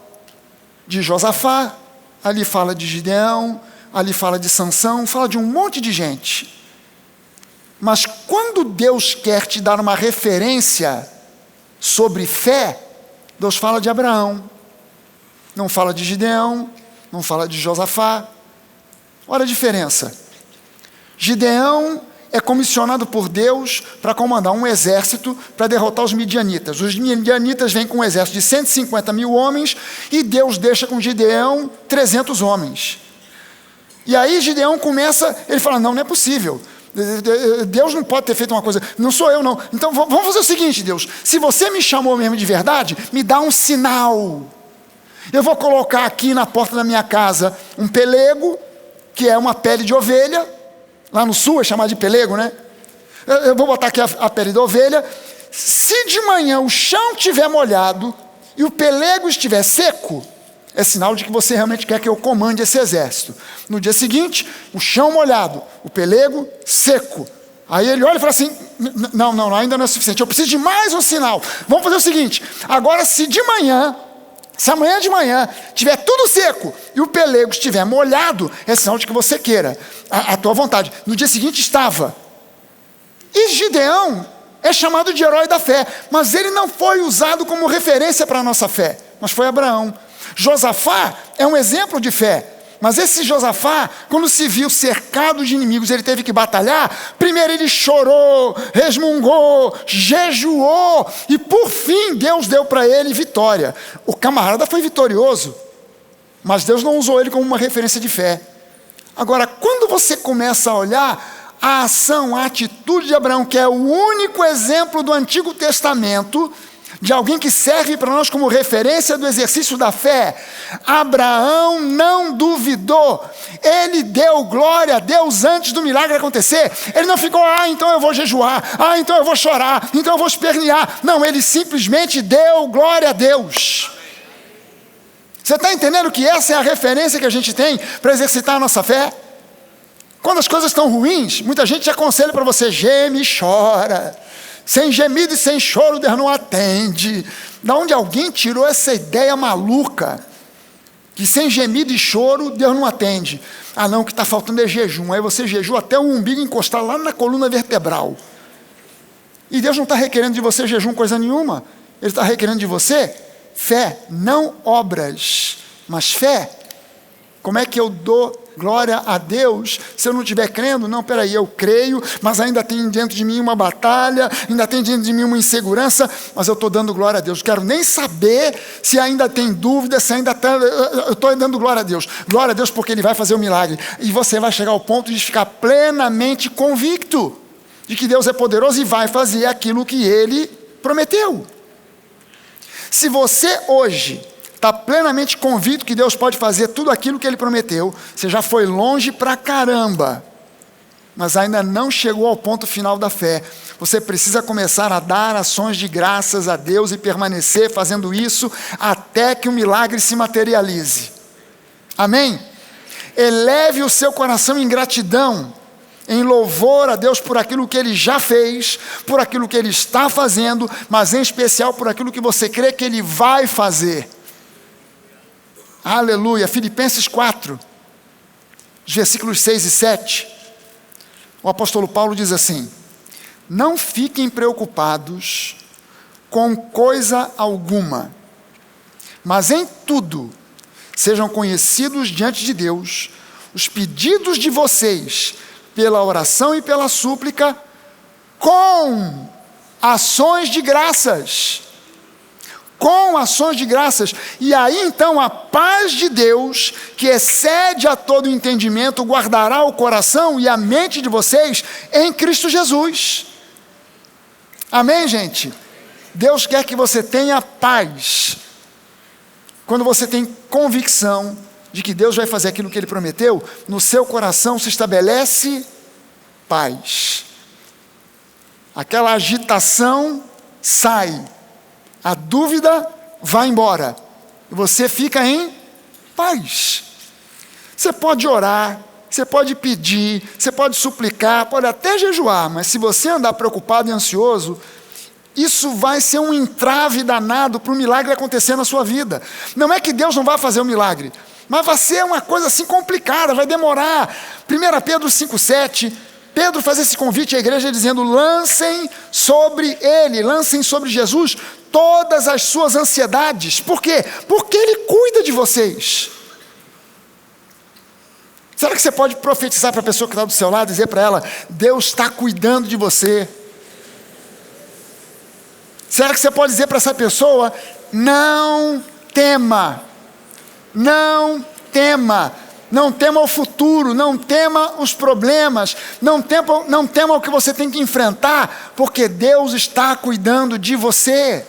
de Josafá, ali fala de Gideão, ali fala de Sansão, fala de um monte de gente. Mas quando Deus quer te dar uma referência sobre fé, Deus fala de Abraão, não fala de Gideão, não fala de Josafá. Olha a diferença. Gideão é comissionado por Deus para comandar um exército para derrotar os midianitas. Os midianitas vêm com um exército de 150 mil homens e Deus deixa com Gideão 300 homens. E aí Gideão começa, ele fala, não é possível. Deus não pode ter feito uma coisa, não sou eu não. Então vamos fazer o seguinte, Deus, se você me chamou mesmo de verdade, me dá um sinal. Eu vou colocar aqui na porta da minha casa um pelego, que é uma pele de ovelha. Lá no sul é chamado de pelego, né? Eu vou botar aqui a pele da ovelha. Se de manhã o chão estiver molhado e o pelego estiver seco, é sinal de que você realmente quer que eu comande esse exército. No dia seguinte, o chão molhado, o pelego seco. Aí ele olha e fala assim, não, ainda não é suficiente, eu preciso de mais um sinal. Vamos fazer o seguinte, agora se amanhã de manhã estiver tudo seco e o pelego estiver molhado, é sinal de que você queira, a tua vontade. No dia seguinte estava. E Gideão é chamado de herói da fé, mas ele não foi usado como referência para a nossa fé, mas foi Abraão. Josafá é um exemplo de fé. Mas esse Josafá, quando se viu cercado de inimigos, ele teve que batalhar. Primeiro ele chorou, resmungou, jejuou, e por fim Deus deu para ele vitória. O camarada foi vitorioso, mas Deus não usou ele como uma referência de fé. Agora, quando você começa a olhar a ação, a atitude de Abraão, que é o único exemplo do Antigo Testamento de alguém que serve para nós como referência do exercício da fé, Abraão não duvidou, ele deu glória a Deus antes do milagre acontecer. Ele não ficou, então eu vou jejuar, então eu vou chorar, então eu vou espernear. Não, ele simplesmente deu glória a Deus. Você está entendendo que essa é a referência que a gente tem para exercitar a nossa fé? Quando as coisas estão ruins, muita gente aconselha para você, geme e chora. Sem gemido e sem choro, Deus não atende. Da onde alguém tirou essa ideia maluca? Que sem gemido e choro, Deus não atende. Não, o que está faltando é jejum. Aí você jejua até o umbigo encostar lá na coluna vertebral. E Deus não está requerendo de você jejum coisa nenhuma. Ele está requerendo de você fé, não obras, mas fé. Como é que eu dou glória a Deus se eu não estiver crendo? Não, peraí, eu creio, mas ainda tem dentro de mim uma batalha, ainda tem dentro de mim uma insegurança, mas eu estou dando glória a Deus. Não quero nem saber se ainda tem dúvida, se ainda está... Eu estou dando glória a Deus. Glória a Deus porque Ele vai fazer o milagre. E você vai chegar ao ponto de ficar plenamente convicto de que Deus é poderoso e vai fazer aquilo que Ele prometeu. Se você hoje está plenamente convicto que Deus pode fazer tudo aquilo que Ele prometeu, você já foi longe pra caramba, mas ainda não chegou ao ponto final da fé. Você precisa começar a dar ações de graças a Deus e permanecer fazendo isso até que o milagre se materialize. Amém? Eleve o seu coração em gratidão, em louvor a Deus por aquilo que Ele já fez, por aquilo que Ele está fazendo, mas em especial por aquilo que você crê que Ele vai fazer. Aleluia. Filipenses 4, versículos 6 e 7, o apóstolo Paulo diz assim: não fiquem preocupados com coisa alguma, mas em tudo sejam conhecidos diante de Deus os pedidos de vocês, pela oração e pela súplica, com ações de graças. Com ações de graças. E aí então a paz de Deus, que excede a todo entendimento, guardará o coração e a mente de vocês em Cristo Jesus. Amém, gente? Deus quer que você tenha paz. Quando você tem convicção de que Deus vai fazer aquilo que Ele prometeu, no seu coração se estabelece paz. Aquela agitação sai. A dúvida vai embora. E você fica em paz. Você pode orar, você pode pedir, você pode suplicar, pode até jejuar, mas se você andar preocupado e ansioso, isso vai ser um entrave danado para o milagre acontecer na sua vida. Não é que Deus não vai fazer o milagre, mas vai ser uma coisa assim complicada, vai demorar. 1 Pedro 5,7, Pedro faz esse convite à igreja dizendo: lancem sobre Ele, lancem sobre Jesus todas as suas ansiedades. Por quê? Porque Ele cuida de vocês. Será que você pode profetizar para a pessoa que está do seu lado, dizer para ela: Deus está cuidando de você? Será que você pode dizer para essa pessoa: não tema, não tema, não tema o futuro, não tema os problemas, não tema o que você tem que enfrentar, porque Deus está cuidando de você.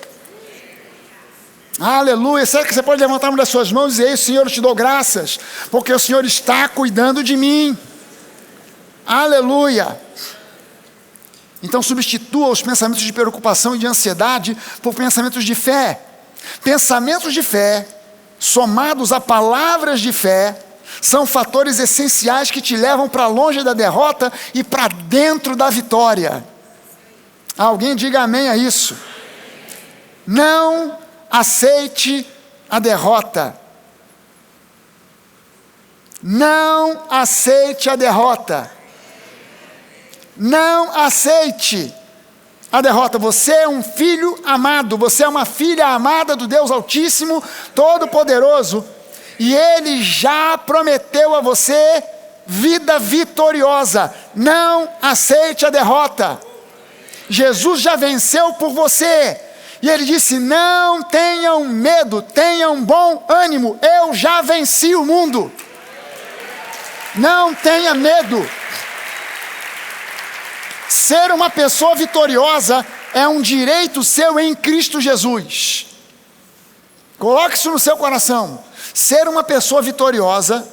Aleluia. Será que você pode levantar uma das suas mãos e dizer: ei, Senhor, eu te dou graças, porque o Senhor está cuidando de mim. Aleluia. Então substitua os pensamentos de preocupação e de ansiedade por pensamentos de fé. Pensamentos de fé, somados a palavras de fé, são fatores essenciais que te levam para longe da derrota e para dentro da vitória. Alguém diga amém a isso. Não aceite a derrota. Não aceite a derrota. Não aceite. a derrota. Você é um filho amado, você é uma filha amada do Deus Altíssimo, Todo-Poderoso, e Ele já prometeu a você vida vitoriosa. Não aceite a derrota. Jesus já venceu por você, e Ele disse: não tenham medo, tenham bom ânimo, eu já venci o mundo. Não tenha medo. Ser uma pessoa vitoriosa é um direito seu em Cristo Jesus. Coloque isso no seu coração. Ser uma pessoa vitoriosa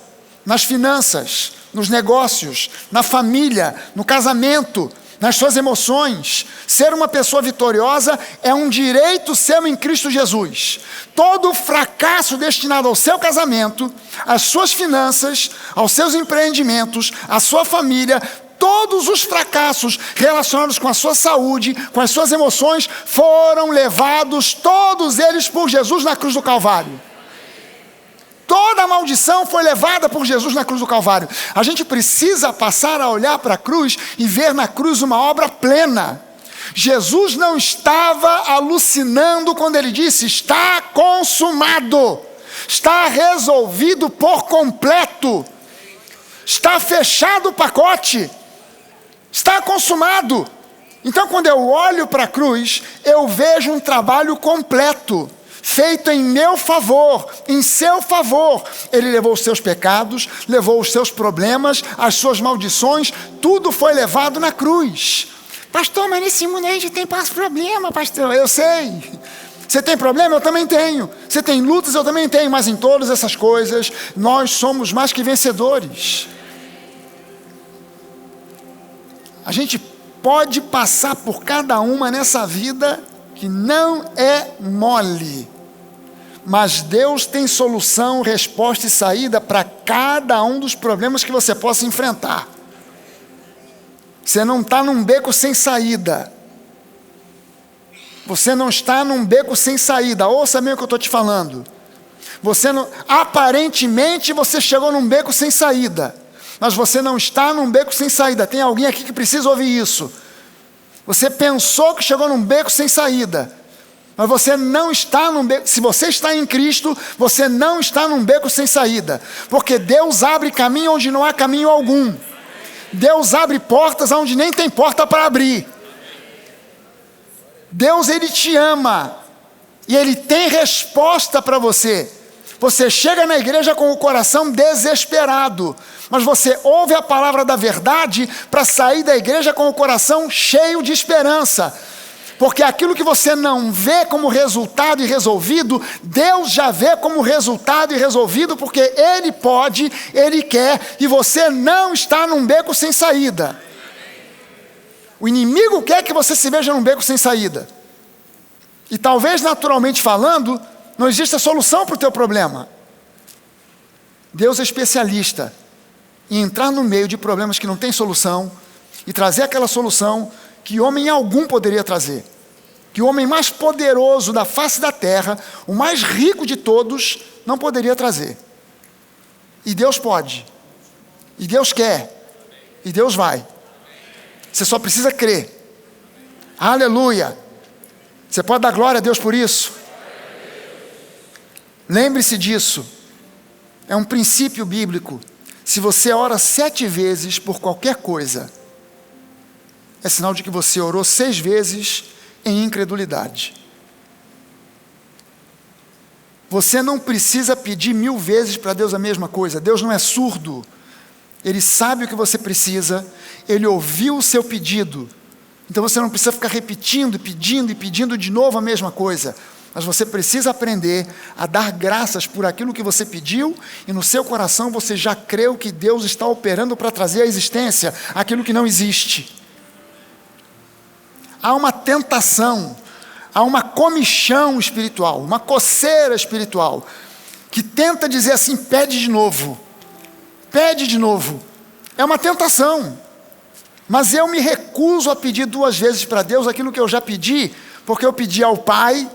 nas finanças, nos negócios, na família, no casamento, nas suas emoções. Ser uma pessoa vitoriosa é um direito seu em Cristo Jesus. Todo fracasso destinado ao seu casamento, às suas finanças, aos seus empreendimentos, à sua família, todos os fracassos relacionados com a sua saúde, com as suas emoções, foram levados, todos eles, por Jesus na cruz do Calvário. Toda a maldição foi levada por Jesus na cruz do Calvário. A gente precisa passar a olhar para a cruz e ver na cruz uma obra plena. Jesus não estava alucinando quando Ele disse: está consumado, está resolvido por completo, está fechado o pacote, está consumado. Então, quando eu olho para a cruz, eu vejo um trabalho completo, feito em meu favor, em seu favor. Ele levou os seus pecados, levou os seus problemas, as suas maldições, tudo foi levado na cruz. Pastor, mas nesse mundo a gente tem problema, pastor. Eu sei. Você tem problema? Eu também tenho. Você tem lutas? Eu também tenho. Mas em todas essas coisas, nós somos mais que vencedores. A gente pode passar por cada uma nessa vida que não é mole. Mas Deus tem solução, resposta e saída para cada um dos problemas que você possa enfrentar. Você não está num beco sem saída. Você não está num beco sem saída. Ouça bem o que eu estou te falando. Você não, aparentemente você chegou num beco sem saída, mas você não está num beco sem saída. Tem alguém aqui que precisa ouvir isso. Você pensou que chegou num beco sem saída, mas você não está num beco. Se você está em Cristo, você não está num beco sem saída, porque Deus abre caminho onde não há caminho algum. Deus abre portas onde nem tem porta para abrir. Deus, Ele te ama, e Ele tem resposta para você. Você chega na igreja com o coração desesperado, mas você ouve a palavra da verdade para sair da igreja com o coração cheio de esperança. Porque aquilo que você não vê como resultado e resolvido, Deus já vê como resultado e resolvido, porque Ele pode, Ele quer, e você não está num beco sem saída. O inimigo quer que você se veja num beco sem saída. E talvez, naturalmente falando, não exista solução para o teu problema. Deus é especialista em entrar no meio de problemas que não tem solução e trazer aquela solução que homem algum poderia trazer. Que o homem mais poderoso da face da terra, o mais rico de todos, não poderia trazer. E Deus pode. E Deus quer. E Deus vai. Você só precisa crer. Aleluia. Você pode dar glória a Deus por isso? Lembre-se disso. É um princípio bíblico. Se você ora 7 vezes por qualquer coisa, é sinal de que você orou 6 vezes em incredulidade. Você não precisa pedir 1000 vezes para Deus a mesma coisa. Deus não é surdo. Ele sabe o que você precisa. Ele ouviu o seu pedido. Então você não precisa ficar repetindo, pedindo e pedindo de novo a mesma coisa. Mas você precisa aprender a dar graças por aquilo que você pediu, e no seu coração você já creu que Deus está operando para trazer à existência aquilo que não existe. Há uma tentação, há uma comichão espiritual, uma coceira espiritual, que tenta dizer assim: pede de novo, pede de novo. É uma tentação, mas eu me recuso a pedir 2 vezes para Deus aquilo que eu já pedi, porque eu pedi ao Pai,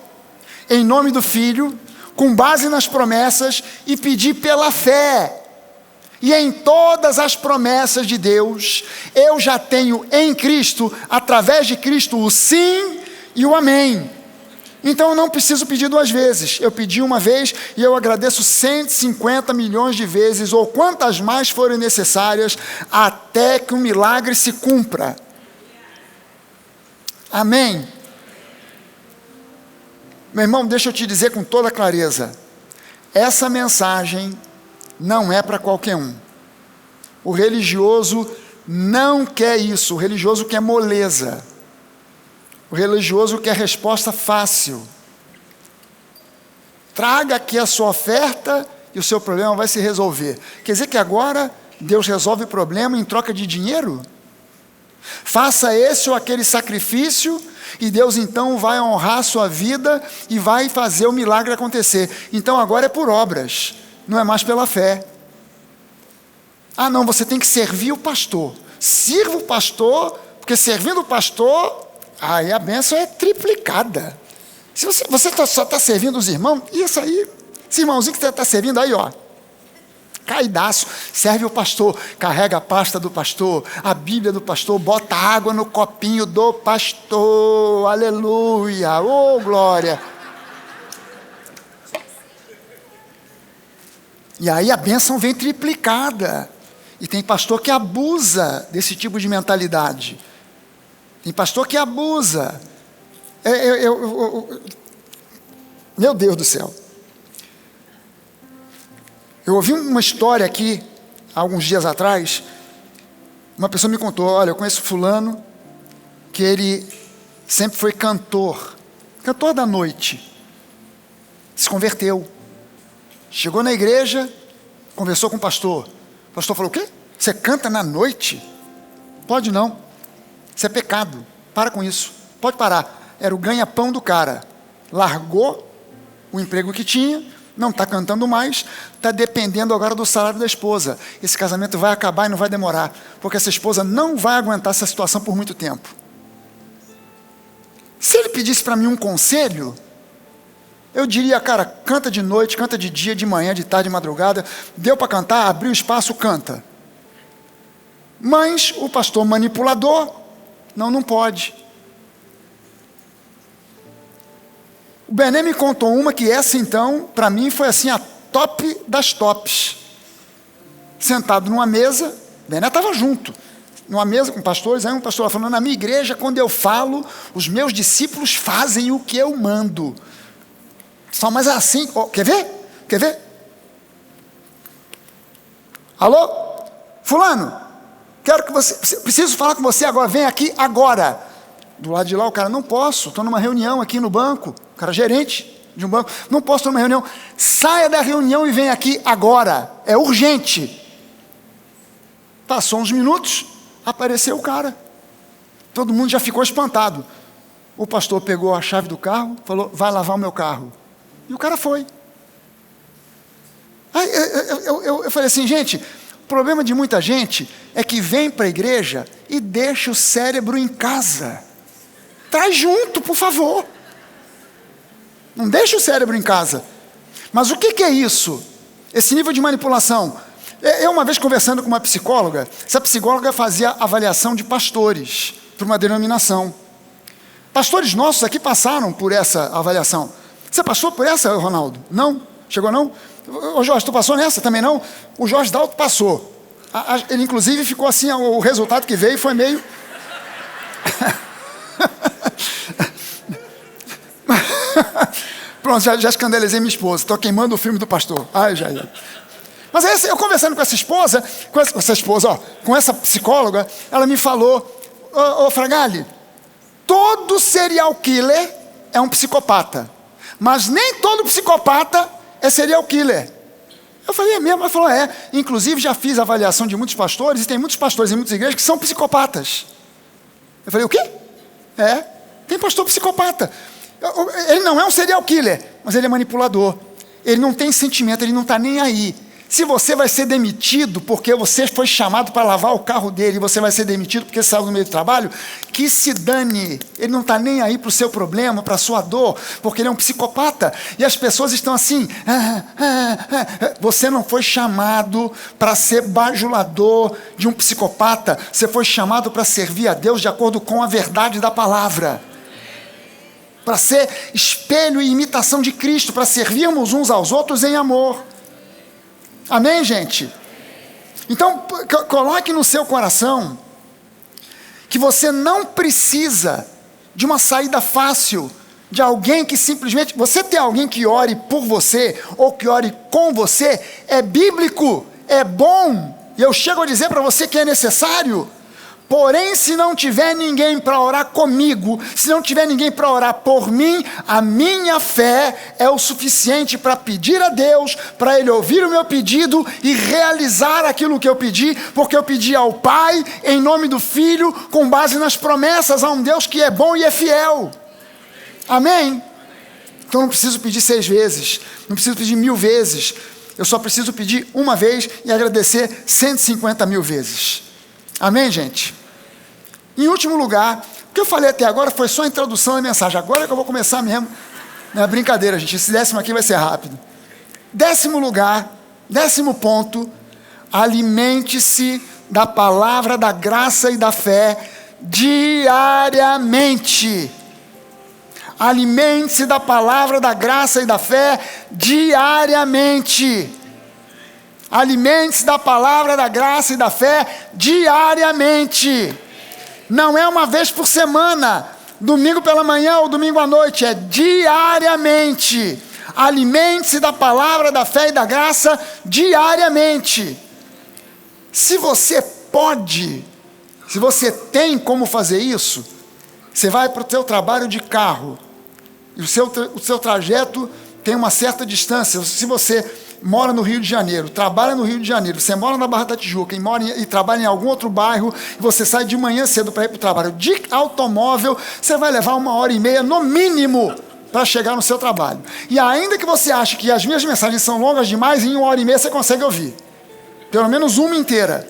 em nome do Filho, com base nas promessas, e pedi pela fé. E em todas as promessas de Deus, eu já tenho em Cristo, através de Cristo, o sim e o amém. Então eu não preciso pedir duas vezes. Eu pedi uma vez e eu agradeço 150 milhões de vezes, ou quantas mais forem necessárias, até que o milagre se cumpra. Amém? Meu irmão, deixa eu te dizer com toda clareza, essa mensagem não é para qualquer um. O religioso não quer isso. O religioso quer moleza. O religioso quer resposta fácil. Traga aqui a sua oferta e o seu problema vai se resolver. Quer dizer que agora Deus resolve o problema em troca de dinheiro? Faça esse ou aquele sacrifício e Deus então vai honrar a sua vida e vai fazer o milagre acontecer. Então agora é por obras. Não é mais pela fé. Ah, não, você tem que servir o pastor. Sirva o pastor, porque servindo o pastor, aí a bênção é triplicada. Se você só está servindo os irmãos, isso aí, esse irmãozinho que você está servindo aí, ó, caidaço, serve o pastor, carrega a pasta do pastor, a Bíblia do pastor, bota água no copinho do pastor, aleluia, oh glória. E aí a bênção vem triplicada. E tem pastor que abusa desse tipo de mentalidade. Tem pastor que abusa. Meu Deus do céu. Eu ouvi uma história aqui, há alguns dias atrás. Uma pessoa me contou, olha, eu conheço fulano, que ele sempre foi cantor da noite. Se converteu. Chegou na igreja, conversou com o pastor. O pastor falou, o quê? Você canta na noite? Pode não. Isso é pecado. Para com isso. Pode parar. Era o ganha-pão do cara. Largou o emprego que tinha, não está cantando mais, está dependendo agora do salário da esposa. Esse casamento vai acabar e não vai demorar, porque essa esposa não vai aguentar essa situação por muito tempo. Se ele pedisse para mim um conselho, eu diria, cara, canta de noite, canta de dia, de manhã, de tarde, de madrugada. Deu para cantar, abriu espaço, canta. Mas o pastor manipulador, não pode. O Bené me contou uma que essa então, para mim, foi assim a top das tops. Sentado numa mesa, Bené estava junto, numa mesa com pastores, aí um pastor lá falando, na minha igreja, quando eu falo, os meus discípulos fazem o que eu mando. Só mais assim, oh, quer ver? Quer ver? Alô? Fulano, quero que preciso falar com você agora, vem aqui agora. Do lado de lá o cara, não posso, estou numa reunião aqui no banco, o cara gerente de um banco, não posso estar numa reunião, saia da reunião e vem aqui agora, é urgente. Passou uns minutos, apareceu o cara, todo mundo já ficou espantado. O pastor pegou a chave do carro, falou, vai lavar o meu carro. E o cara foi. Aí eu falei assim, gente, o problema de muita gente é que vem para a igreja e deixa o cérebro em casa. Traz junto, por favor. Não deixa o cérebro em casa. Mas o que é isso? Esse nível de manipulação. Eu uma vez conversando com uma psicóloga, essa psicóloga fazia avaliação de pastores para uma denominação. Pastores nossos aqui passaram por essa avaliação. Você passou por essa, Ronaldo? Não? Chegou não? Ô Jorge, tu passou nessa também não? O Jorge Dalto passou. Ele inclusive ficou assim, o resultado que veio foi meio... Pronto, já escandalizei minha esposa. Estou queimando o filme do pastor. Ai, já. Mas aí, eu conversando com essa esposa, com essa psicóloga, ela me falou, ô Fragali, todo serial killer é um psicopata. Mas nem todo psicopata é serial killer. Eu falei, é mesmo? Ela falou, é. Inclusive, já fiz avaliação de muitos pastores, e tem muitos pastores em muitas igrejas que são psicopatas. Eu falei, o quê? É, tem pastor psicopata. Ele não é um serial killer, mas ele é manipulador. Ele não tem sentimento, ele não está nem aí. Se você vai ser demitido porque você foi chamado para lavar o carro dele e você vai ser demitido porque saiu do meio do trabalho, que se dane. Ele não está nem aí para o seu problema, para a sua dor, porque ele é um psicopata. E as pessoas estão assim, Você não foi chamado para ser bajulador de um psicopata. Você foi chamado para servir a Deus de acordo com a verdade da palavra. Para ser espelho e imitação de Cristo, para servirmos uns aos outros em amor. Amém, gente? Então, coloque no seu coração que você não precisa de uma saída fácil, de alguém que simplesmente... Você ter alguém que ore por você, ou que ore com você, é bíblico, é bom. E eu chego a dizer para você que é necessário. Porém, se não tiver ninguém para orar comigo, se não tiver ninguém para orar por mim, a minha fé é o suficiente para pedir a Deus, para Ele ouvir o meu pedido e realizar aquilo que eu pedi, porque eu pedi ao Pai, em nome do Filho, com base nas promessas a um Deus que é bom e é fiel. Amém? Então não preciso pedir 6 vezes, não preciso pedir 1000 vezes, eu só preciso pedir uma vez e agradecer 150 mil vezes. Amém, gente? Em último lugar, o que eu falei até agora foi só a introdução da mensagem. Agora é que eu vou começar mesmo. Não é brincadeira, gente. Esse 10º aqui vai ser rápido. 10º lugar, 10º ponto. Alimente-se da palavra da graça e da fé diariamente. Alimente-se da palavra da graça e da fé diariamente. Alimente-se da palavra da graça e da fé diariamente. Não é uma vez por semana, domingo pela manhã ou domingo à noite, é diariamente. Alimente-se da palavra da fé e da graça diariamente. Se você pode, se você tem como fazer isso, você vai para o seu trabalho de carro, e o seu trajeto tem uma certa distância. Se você mora no Rio de Janeiro, trabalha no Rio de Janeiro, você mora na Barra da Tijuca e trabalha em algum outro bairro, e você sai de manhã cedo para ir para o trabalho de automóvel, você vai levar 1h30 no mínimo para chegar no seu trabalho. E ainda que você ache que as minhas mensagens são longas demais, em 1h30 você consegue ouvir. Pelo menos uma inteira.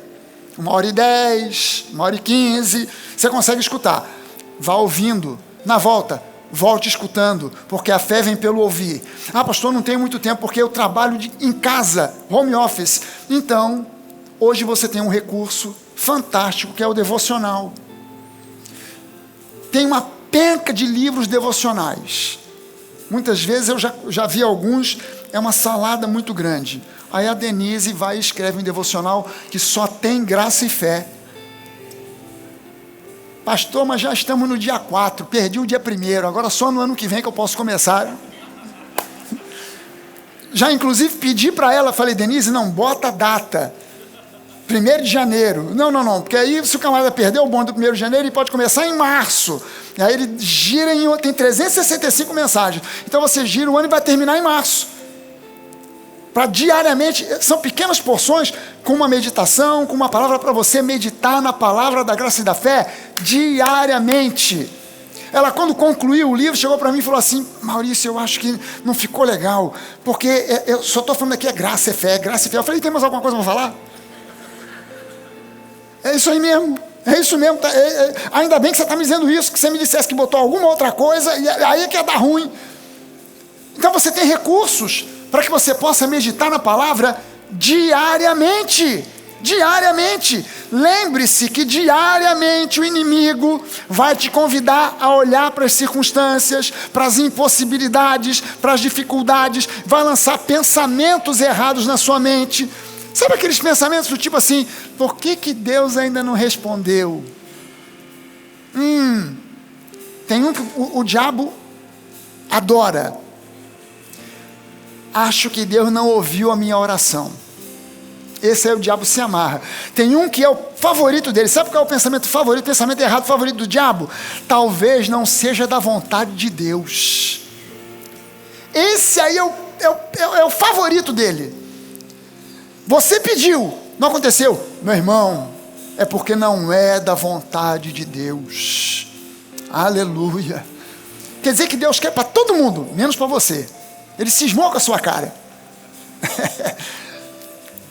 1h10, 1h15, você consegue escutar. Vá ouvindo. Na volta, volte escutando, porque a fé vem pelo ouvir. Ah, pastor, não tenho muito tempo porque eu trabalho em casa, home office. Então, hoje você tem um recurso fantástico que é o devocional. Tem uma penca de livros devocionais. Muitas vezes eu já vi alguns, é uma salada muito grande. Aí a Denise vai e escreve um devocional que só tem graça e fé. Pastor, mas já estamos no dia 4, perdi o dia 1º, agora só no ano que vem que eu posso começar. Já inclusive pedi para ela, falei, Denise, não, bota a data, 1º de janeiro. Não, porque aí se o camarada perder o bonde do 1º de janeiro, ele pode começar em março. E aí ele gira tem 365 mensagens. Então você gira o ano e vai terminar em março. Para diariamente, são pequenas porções, com uma meditação, com uma palavra para você meditar na palavra da graça e da fé, diariamente. Ela, quando concluiu o livro, chegou para mim e falou assim, Maurício, eu acho que não ficou legal, porque eu só estou falando aqui é graça e fé, graça e fé. Eu falei, tem mais alguma coisa para falar? É isso aí mesmo, tá, ainda bem que você está me dizendo isso, que você me dissesse que botou alguma outra coisa, e aí é que ia dar ruim. Então você tem recursos para que você possa meditar na palavra diariamente. Diariamente. Lembre-se que diariamente o inimigo vai te convidar a olhar para as circunstâncias, para as impossibilidades, para as dificuldades, vai lançar pensamentos errados na sua mente. Sabe aqueles pensamentos do tipo assim, por que Deus ainda não respondeu? Tem um que o diabo adora. Acho que Deus não ouviu a minha oração. Esse aí o diabo se amarra. Tem um que é o favorito dele. Sabe qual é o pensamento favorito, pensamento errado favorito do diabo? Talvez não seja da vontade de Deus. Esse aí é o favorito dele. Você pediu, não aconteceu. Meu irmão, é porque não é da vontade de Deus. Aleluia. Quer dizer que Deus quer para todo mundo, menos para você. Ele cismou com a sua cara.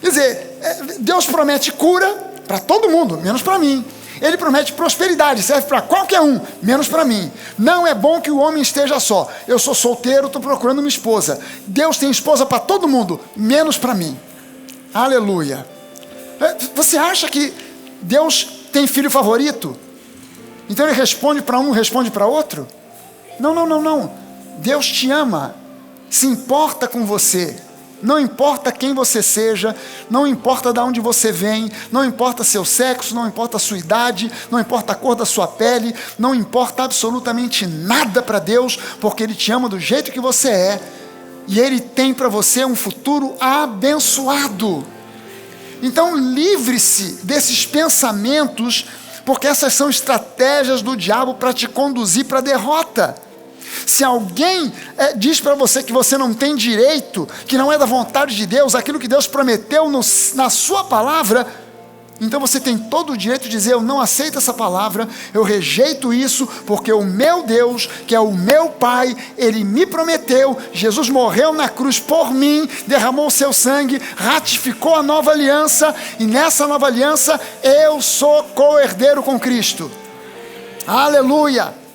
Quer dizer, Deus promete cura para todo mundo, menos para mim. Ele promete prosperidade, serve para qualquer um, menos para mim. Não é bom que o homem esteja só. Eu sou solteiro, estou procurando uma esposa. Deus tem esposa para todo mundo, menos para mim. Aleluia. Você acha que Deus tem filho favorito? Então ele responde para um, responde para outro? Não. Deus te ama, se importa com você. Não importa quem você seja, não importa de onde você vem, não importa seu sexo, não importa a sua idade, não importa a cor da sua pele, não importa absolutamente nada para Deus, porque Ele te ama do jeito que você é, e Ele tem para você um futuro abençoado. Então livre-se desses pensamentos, porque essas são estratégias do diabo para te conduzir para a derrota. Se alguém diz para você que você não tem direito, que não é da vontade de Deus, aquilo que Deus prometeu na sua palavra, então você tem todo o direito de dizer: eu não aceito essa palavra, eu rejeito isso, porque o meu Deus, que é o meu Pai, Ele me prometeu, Jesus morreu na cruz por mim, derramou o seu sangue, ratificou a nova aliança, e nessa nova aliança eu sou co-herdeiro com Cristo. Aleluia!